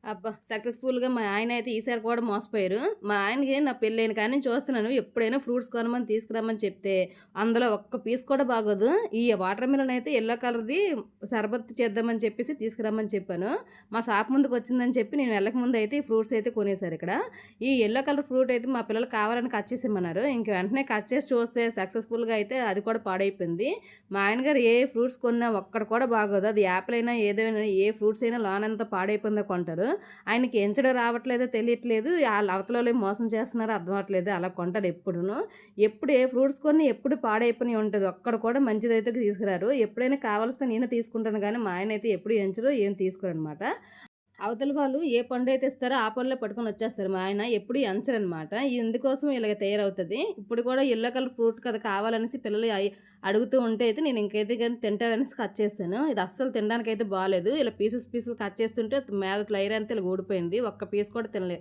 అబ్బా! సక్సెస్‌ఫుల్‌గా మా ఆయనయితే ఈసారి కూడా మోసపోయారు. మా ఆయనకి నా పెళ్ళైన కాడి నుంచి చూస్తున్నాను. ఎప్పుడైనా ఫ్రూట్స్ కొనమని తీసుకురమ్మని చెప్తే, అందులో ఒక్క పీస్ కూడా బాగోదు. ఈ వాటర్ మిలన్ అయితే యెల్లో కలర్‌ది షర్బత్ చేద్దామని చెప్పేసి తీసుకురమ్మని చెప్పాను. మా షాప్ ముందుకొచ్చిందని చెప్పి నేను వెళ్ళకముందయితే ఈ ఫ్రూట్స్ అయితే కొనేసారిక్కడ. ఈ యెల్లో కలర్ ఫ్రూట్ అయితే మా పిల్లలు కావాలని కట్ చేసిమ్మన్నారు. ఇంక వెంటనే కట్ చేసి చూస్తే సక్సెస్‌ఫుల్‌గా అయితే అది కూడా పాడైపోయింది. మా ఆయనగారు ఏ ఫ్రూట్స్ కొన్నా ఒక్కటి కూడా బాగోదు. అది యాపిల్ అయినా ఏదైనా ఏ ఫ్రూట్స్ అయినా లోనంతా పాడైపోయిందో కొంటారు. ఆయనకి ఎంచడం రావట్లేదో తెలియట్లేదు. ఆళ్ళ అవతలోళ్ళేమో మోసం చేస్తున్నారో అర్థం అవ్వట్లేదు. అలా కొంటారు ఎప్పుడును. ఎప్పుడు ఏ ఫ్రూట్స్ కొన్నా ఎప్పుడు పాడైపోయినయి ఉంటది. ఒక్కటి కూడా మంచిదైతే తీసుకురారు. ఎప్పుడైనా కావాలిస్తే నేనే తీసుకుంటాను గానీ, మా ఆయనైతే ఎప్పుడు ఎంచరు, ఏం తీసుకోరనమాట. అవతల వాళ్ళు ఏ పండైతే ఇస్తారో ఆ పండ్లే పట్టుకొనొచ్చేస్తారు. మా ఆయన ఎప్పుడు ఎంచరనమాట. ఇందుకోసం ఇలాగ తయారవుతది. ఇప్పుడు కూడా యెల్లో కలర్ ఫ్రూట్ కదా కావాలనేసి పిల్లలు అడుగుతూ ఉంటే అయితే నేను ఇంకైతే గాని తింటారనేసి కట్ చేశాను. ఇది అస్సలు తినడానికైతే బాలేదు. ఇలా పీసెస్ పీసులు కట్ చేస్తుంటే మీద లేయర్ అంతా ఇలా ఊడిపోయింది. ఒక్క పీస్ కూడా తినలే.